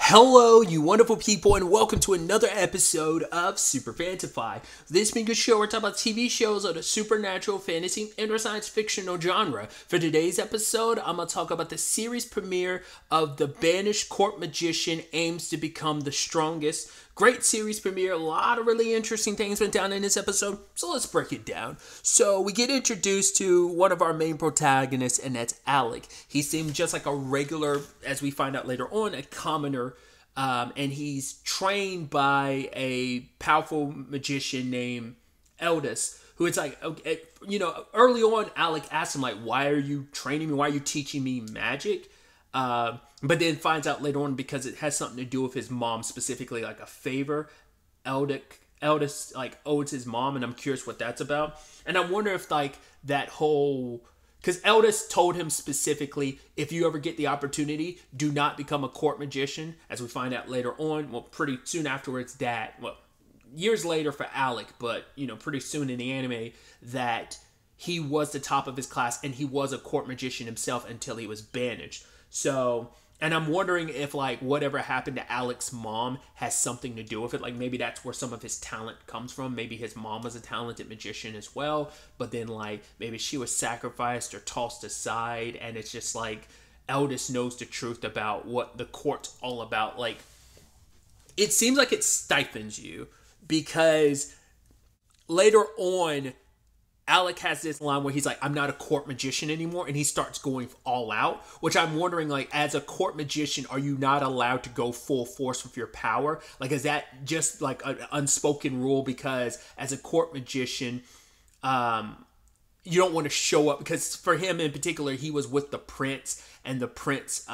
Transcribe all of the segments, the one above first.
Hello, you wonderful people, and welcome to another episode of SuperFantaFi. This being a show where we talk about TV shows of the supernatural, fantasy, and or science fictional genre. For today's episode, I'm going to talk about the series premiere of The Banished Court Magician Aims to Become the Strongest. Great series premiere, a lot of really interesting things went down in this episode, so let's break it down. So we get introduced to one of our main protagonists, and that's Alec. He seemed just like a regular, as we find out later on, a commoner, and he's trained by a powerful magician named Eldest, who it's like, okay, early on, Alec asked him, like, why are you training me? Why are you teaching me magic? But then finds out later on because it has something to do with his mom, specifically like a favor Eldest like owes his mom, and I'm curious what that's about. And I wonder if like that whole, because Eldest told him specifically, if you ever get the opportunity, do not become a court magician, as we find out later on. Well, pretty soon afterwards years later for Alec, but pretty soon in the anime, that he was the top of his class and he was a court magician himself until he was banished. So, and I'm wondering if like whatever happened to Alec's mom has something to do with it. Like maybe that's where some of his talent comes from. Maybe his mom was a talented magician as well, but then like maybe she was sacrificed or tossed aside, and it's just like Eldest knows the truth about what the court's all about. Like it seems like it stifles you, because later on Alec has this line where he's like, I'm not a court magician anymore, and he starts going all out, which I'm wondering, like, as a court magician, are you not allowed to go full force with your power? Like, is that just like an unspoken rule? Because as a court magician, you don't want to show up, because for him in particular, he was with the prince, and the prince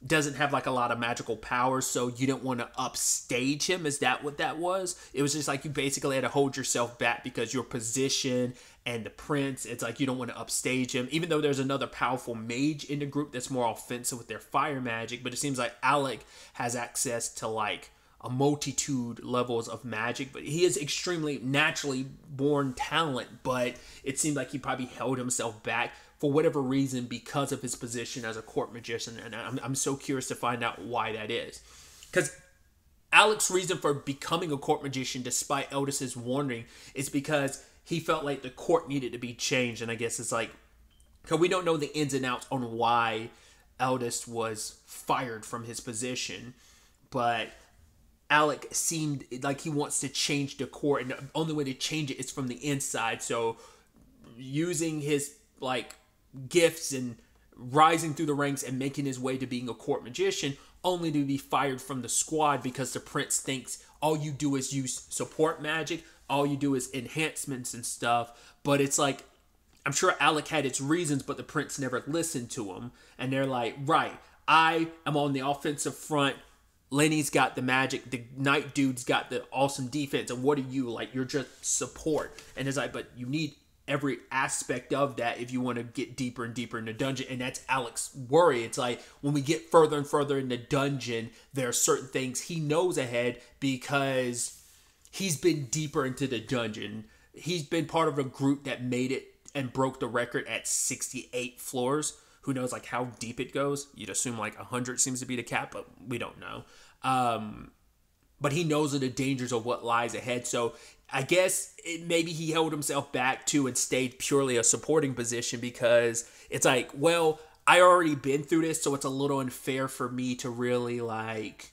doesn't have like a lot of magical powers, so you didn't want to upstage him. Is that what that was? It was just like you basically had to hold yourself back because your position and the prince, it's like you don't want to upstage him, even though there's another powerful mage in the group that's more offensive with their fire magic. But it seems like Alec has access to like a multitude levels of magic, but he is extremely naturally born talent, but it seemed like he probably held himself back for whatever reason because of his position as a court magician. And I'm so curious to find out why that is. Because Alec's reason for becoming a court magician, despite Eldest's warning, is because he felt like the court needed to be changed. And I guess it's like, because we don't know the ins and outs on why Eldest was fired from his position, but Alec seemed like he wants to change the court, and the only way to change it is from the inside. So using his like gifts and rising through the ranks and making his way to being a court magician, only to be fired from the squad because the prince thinks all you do is use support magic, all you do is enhancements and stuff. But it's like, I'm sure Alec had its reasons, but the prince never listened to him. And they're like, right, I am on the offensive front, Lenny's got the magic, the night dude's got the awesome defense, and what are you? Like, you're just support. And it's like, but you need every aspect of that if you want to get deeper and deeper in the dungeon. And that's Alec's worry. It's like when we get further and further in the dungeon, there are certain things he knows ahead because he's been deeper into the dungeon. He's been part of a group that made it and broke the record at 68 floors. Who knows like how deep it goes? You'd assume like 100 seems to be the cap, but we don't know. But he knows of the dangers of what lies ahead. So I guess maybe he held himself back too and stayed purely a supporting position because it's like, well, I already been through this, so it's a little unfair for me to really like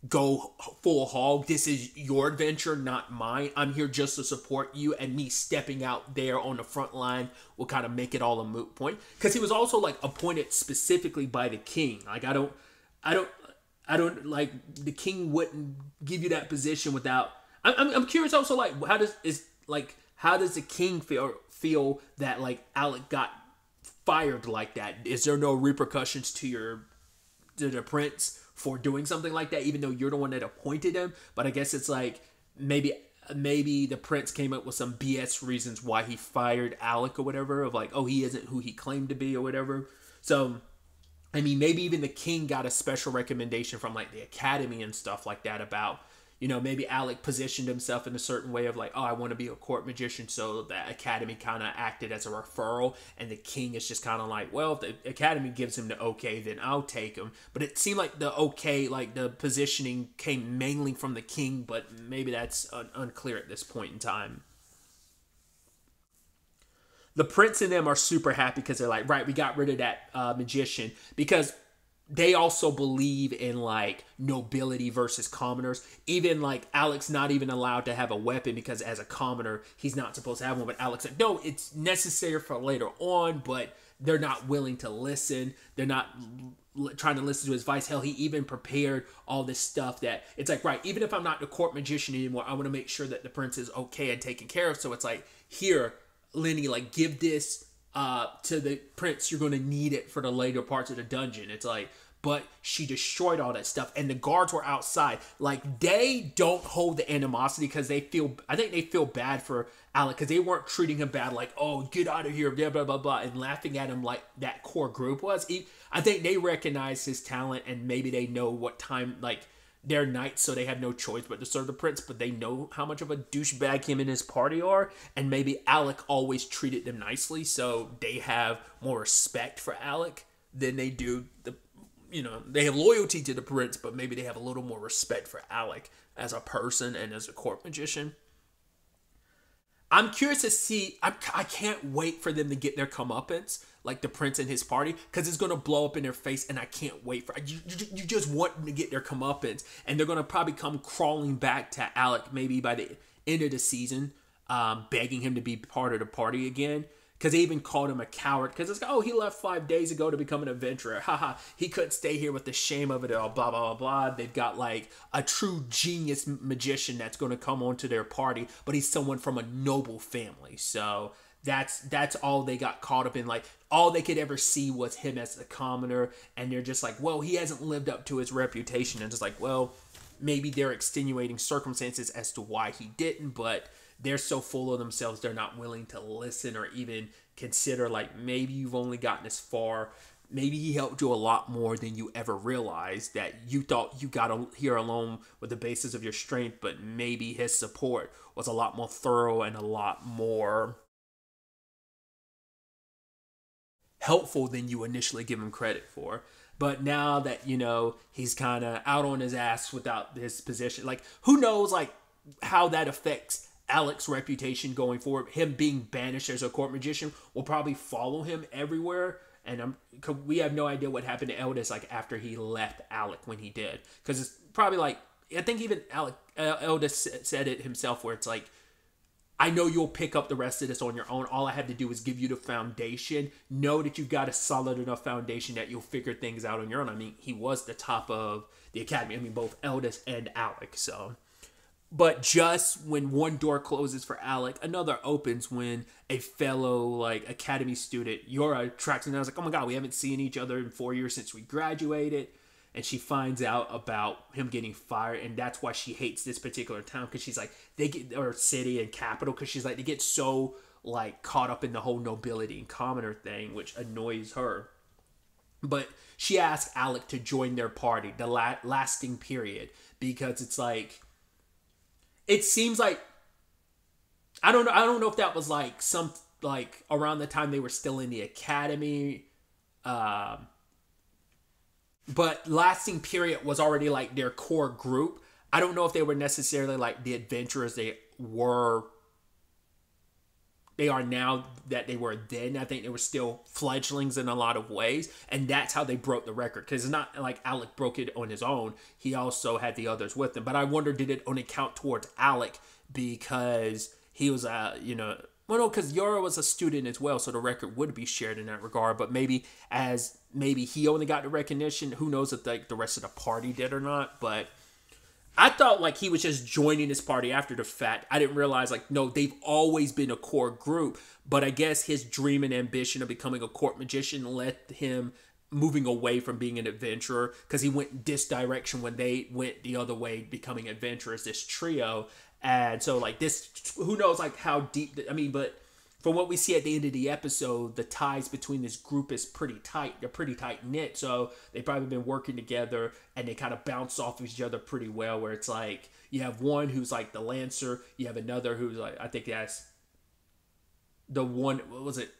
go full hog. This is your adventure, not mine. I'm here just to support you, and me stepping out there on the front line will kind of make it all a moot point. Because he was also like appointed specifically by the king. Like I don't like, the king wouldn't give you that position without. I'm curious also, like, how does the king feel that like Alec got fired like that? Is there no repercussions to the prince for doing something like that, even though you're the one that appointed him? But I guess it's like maybe the prince came up with some BS reasons why he fired Alec or whatever, of like, oh, he isn't who he claimed to be or whatever. So I mean, maybe even the king got a special recommendation from like the academy and stuff like that about, you know, maybe Alec positioned himself in a certain way of like, oh, I want to be a court magician. So the Academy kind of acted as a referral. And the king is just kind of like, well, if the Academy gives him the okay, then I'll take him. But it seemed like the okay, like the positioning came mainly from the king. But maybe that's unclear at this point in time. The prince and them are super happy because they're like, right, we got rid of that magician. Because they also believe in like nobility versus commoners. Even like Alex not even allowed to have a weapon because as a commoner he's not supposed to have one. But Alex said no, it's necessary for later on. But they're not willing to listen. They're not trying to listen to his advice. Hell, he even prepared all this stuff that it's like, right, even if I'm not the court magician anymore, I want to make sure that the prince is okay and taken care of. So it's like, here, Lenny, like give this to the prince. You're going to need it for the later parts of the dungeon. It's like, but she destroyed all that stuff and the guards were outside. Like they don't hold the animosity because I think they feel bad for Alec because they weren't treating him bad, like, oh, get out of here, blah, blah, blah, blah, and laughing at him like that core group was. I think they recognize his talent and maybe they know what time, like, they're knights, so they have no choice but to serve the prince, but they know how much of a douchebag him and his party are, and maybe Alec always treated them nicely, so they have more respect for Alec than they do they have loyalty to the prince, but maybe they have a little more respect for Alec as a person and as a court magician. I'm curious to see. I can't wait for them to get their comeuppance, like the prince and his party, because it's going to blow up in their face, and I can't wait for you just want them to get their comeuppance, and they're going to probably come crawling back to Alec maybe by the end of the season, begging him to be part of the party again. Because they even called him a coward. Because it's like, oh, he left 5 days ago to become an adventurer. Haha, he couldn't stay here with the shame of it all, blah, blah, blah, blah. They've got like a true genius magician that's going to come onto their party. But he's someone from a noble family. So that's all they got caught up in. Like, all they could ever see was him as a commoner. And they're just like, well, he hasn't lived up to his reputation. And it's like, well, maybe there are extenuating circumstances as to why he didn't. But they're so full of themselves, they're not willing to listen or even consider, like, maybe you've only gotten this far. Maybe he helped you a lot more than you ever realized, that you thought you got here alone with the basis of your strength, but maybe his support was a lot more thorough and a lot more helpful than you initially give him credit for. But now that, he's kind of out on his ass without his position, like, who knows, like, how that affects Alec's reputation going forward. Him being banished as a court magician will probably follow him everywhere, and we have no idea what happened to Eldest like after he left Alec when he did, because it's probably like, I think even Eldest said it himself, where it's like, I know you'll pick up the rest of this on your own. All I have to do is give you the foundation. Know that you've got a solid enough foundation that you'll figure things out on your own. I mean, he was the top of the academy. I mean, both Eldest and Alec, so. But just when one door closes for Alec, another opens when a fellow, like, academy student, Yora, tracks him down. I was like, oh my god, we haven't seen each other in 4 years since we graduated. And she finds out about him getting fired, and that's why she hates this particular town, because she's like, or city and capital, because she's like, they get so, like, caught up in the whole nobility and commoner thing, which annoys her. But she asks Alec to join their party, the lasting period, because it's like, it seems like, I don't know if that was like like around the time they were still in the academy, but lasting period was already like their core group. I don't know if they were necessarily like the adventurers they are now that they were then. I think they were still fledglings in a lot of ways, and that's how they broke the record, because it's not like Alec broke it on his own. He also had the others with him, but I wonder, did it only count towards Alec because he was because Yora was a student as well, so the record would be shared in that regard. But maybe he only got the recognition. Who knows if like the rest of the party did or not. But I thought like he was just joining this party after the fact. I didn't realize like, no, they've always been a core group. But I guess his dream and ambition of becoming a court magician led him moving away from being an adventurer, because he went this direction when they went the other way, becoming adventurers, this trio. And so like this, who knows like how deep, but from what we see at the end of the episode, the ties between this group is pretty tight. They're pretty tight knit, so they've probably been working together, and they kind of bounce off of each other pretty well. Where it's like you have one who's like the lancer, you have another who's like, I think that's the one. What was it?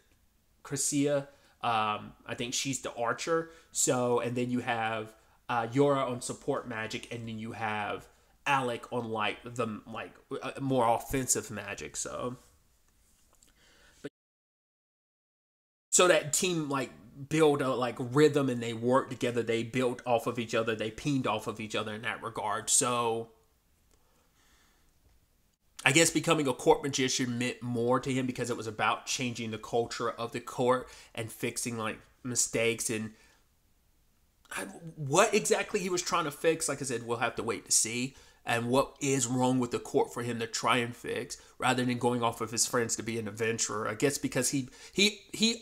Crescia. I think she's the archer. So, and then you have Yora on support magic, and then you have Alec on like the more offensive magic. So that team like build a like rhythm, and they work together. They built off of each other. They pinged off of each other in that regard. So I guess becoming a court magician meant more to him because it was about changing the culture of the court and fixing like mistakes and what exactly he was trying to fix. Like I said, we'll have to wait to see. And what is wrong with the court for him to try and fix, rather than going off of his friends to be an adventurer. I guess because he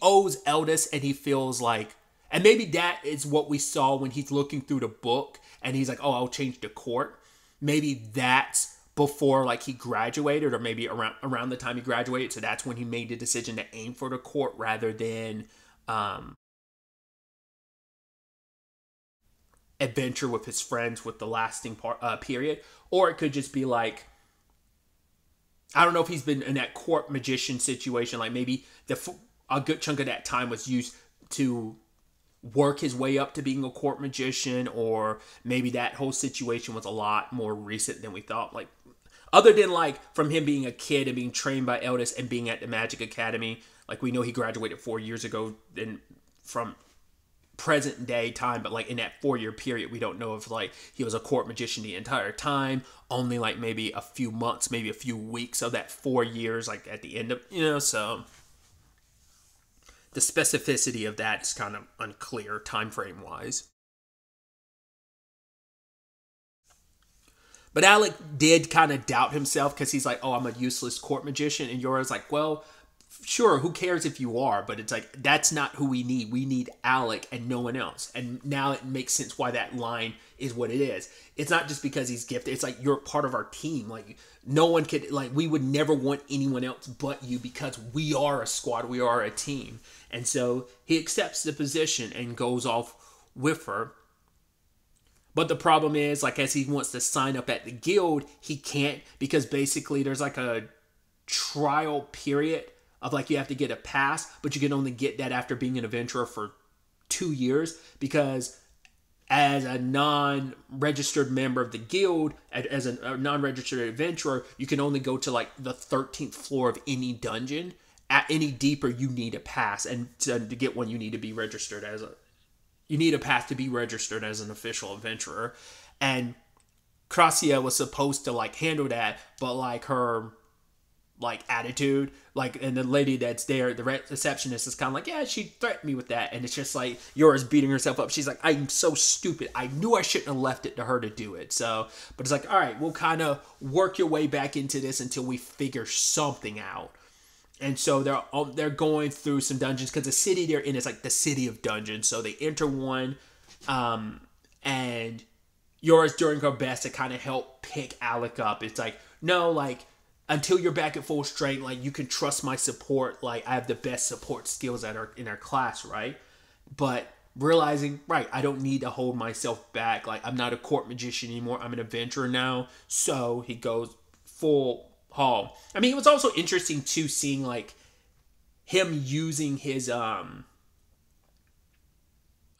owes Eldest, and he feels like, and maybe that is what we saw when he's looking through the book, and he's like, oh, I'll change the court. Maybe that's before like he graduated, or maybe around the time he graduated. So that's when he made the decision to aim for the court rather than adventure with his friends with the lasting period. Or it could just be like, I don't know if he's been in that court magician situation, like maybe a good chunk of that time was used to work his way up to being a court magician, or maybe that whole situation was a lot more recent than we thought. Like, other than like from him being a kid and being trained by Eldest and being at the Magic Academy, like we know he graduated 4 years ago, and from present day time, but like in that 4-year period, we don't know if like he was a court magician the entire time, only like maybe a few months, maybe a few weeks of that 4 years, like at the end of, so the specificity of that is kind of unclear time frame wise. But Alec did kind of doubt himself because he's like, oh, I'm a useless court magician. And Yora's like, well, sure, who cares if you are? But it's like, that's not who we need. We need Alec and no one else. And now it makes sense why that line is what it is. It's not just because he's gifted. It's like, you're part of our team. Like, no one could, like, we would never want anyone else but you because we are a squad. We are a team. And so he accepts the position and goes off with her. But the problem is, like, as he wants to sign up at the guild, he can't, because basically there's like a trial period of like you have to get a pass, but you can only get that after being an adventurer for 2 years, because as a non-registered member of the guild, as a non-registered adventurer, you can only go to like the 13th floor of any dungeon. At any deeper, you need a pass, and to get one, you need to be registered as you need a pass to be registered as an official adventurer. And Crescia was supposed to like handle that, but like her like attitude, like, and the lady that's there, the receptionist, is kind of like, yeah, she threatened me with that. And it's just like, Yora's beating herself up. She's like, I'm so stupid. I knew I shouldn't have left it to her to do it. So, but it's like, all right, we'll kind of work your way back into this until we figure something out. And so they're going through some dungeons, because the city they're in is like the city of dungeons. So they enter one, and Yora's doing her best to kind of help pick Alec up. It's like, no, like, until you're back at full strength, like, you can trust my support. Like, I have the best support skills in our class, right? But realizing, right, I don't need to hold myself back. Like, I'm not a court magician anymore. I'm an adventurer now. So he goes full haul. I mean, it was also interesting too, seeing like him using his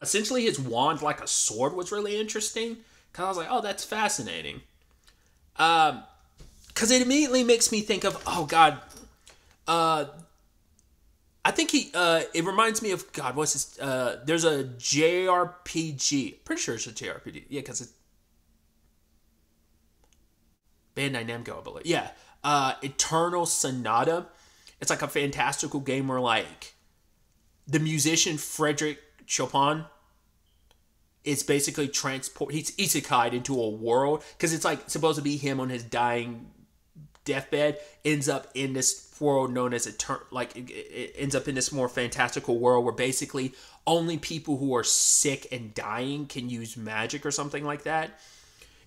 essentially his wand like a sword was really interesting, because I was like, oh, that's fascinating. Because it immediately makes me think of, oh god, I think it reminds me of, god, what's this, there's a JRPG, pretty sure it's a JRPG, yeah, because it's Bandai Namco, I believe, yeah. Eternal Sonata. It's like a fantastical game where like the musician Frederick Chopin is basically he's isekai'd into a world, because it's like supposed to be him on his dying deathbed, ends up in this world known as it ends up in this more fantastical world where basically only people who are sick and dying can use magic or something like that.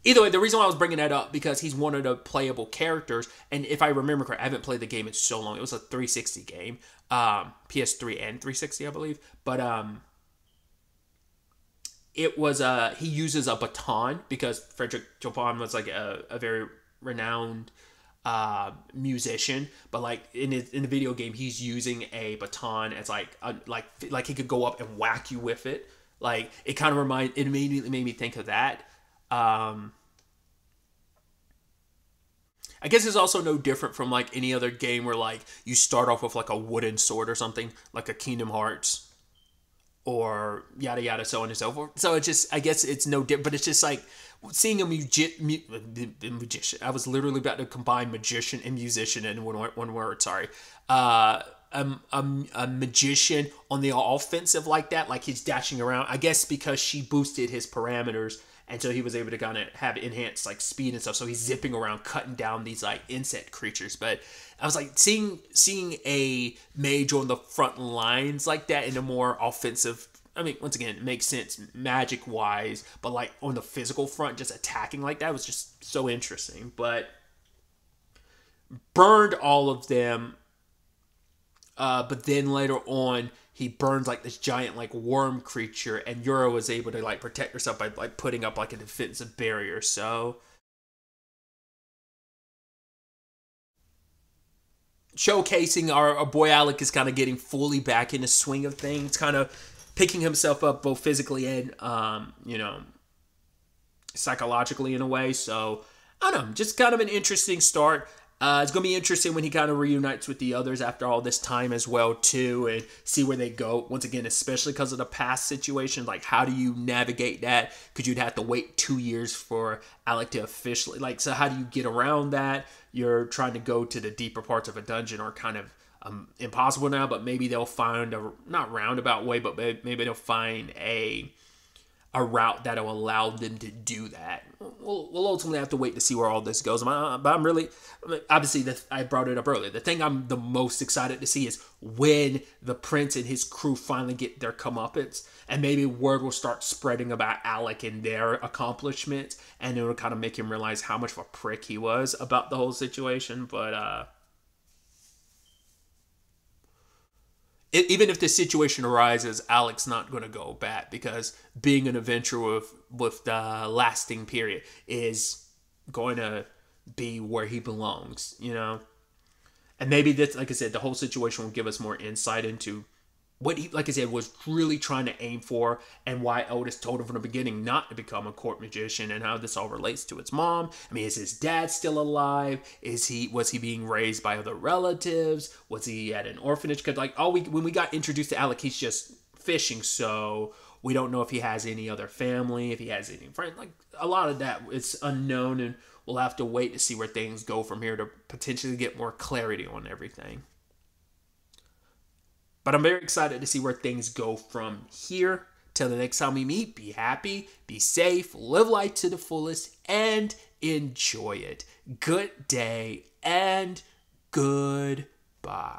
Either way, the reason why I was bringing that up, because he's one of the playable characters, and if I remember correctly, I haven't played the game in so long. It was a 360 game, PS3 and 360, I believe. But it was he uses a baton, because Frederick Chopin was like a very renowned musician, but like in the video game, he's using a baton as like he could go up and whack you with it. Like it kind of it immediately made me think of that. I guess it's also no different from like any other game where like you start off with like a wooden sword or something, like a Kingdom Hearts or yada yada, so on and so forth. So it's just, I guess it's no different, but it's just like seeing a magician. I was literally about to combine magician and musician in one word. Sorry. A magician on the offensive like that, like he's dashing around. I guess because she boosted his parameters, and so he was able to kind of have enhanced like speed and stuff. So he's zipping around, cutting down these like insect creatures. But I was like seeing a mage on the front lines like that in a more offensive. I mean, once again, it makes sense magic wise, but like on the physical front, just attacking like that was just so interesting. But burned all of them. But then later on, he burns like this giant like worm creature, and Yura was able to like protect herself by like putting up like a defensive barrier. So showcasing our boy Alec is kind of getting fully back in the swing of things, kind of picking himself up both physically and psychologically in a way. So I don't know, just kind of an interesting start. It's going to be interesting when he kind of reunites with the others after all this time as well, too, and see where they go. Once again, especially because of the past situation, like, how do you navigate that? Because you'd have to wait 2 years for Alec to officially, like, so how do you get around that? You're trying to go to the deeper parts of a dungeon are kind of impossible now, but maybe they'll find a, not roundabout way, but maybe they'll find a route that'll allow them to do that. We'll ultimately have to wait to see where all this goes. But I'm really, obviously, I brought it up earlier. The thing I'm the most excited to see is when the prince and his crew finally get their comeuppance, and maybe word will start spreading about Alec and their accomplishments, and it'll kind of make him realize how much of a prick he was about the whole situation. But even if the situation arises, Alec's not going to go bad, because being an adventurer with the lasting period is going to be where he belongs, you know? And maybe that's, like I said, the whole situation will give us more insight into what he, like I said, was really trying to aim for, and why Otis told him from the beginning not to become a court magician, and how this all relates to its mom. I mean, is his dad still alive? Was he being raised by other relatives? Was he at an orphanage? Because like when we got introduced to Alec, he's just fishing, so we don't know if he has any other family, if he has any friends. Like a lot of that is unknown, and we'll have to wait to see where things go from here to potentially get more clarity on everything. But I'm very excited to see where things go from here. Till the next time we meet, be happy, be safe, live life to the fullest, and enjoy it. Good day and goodbye.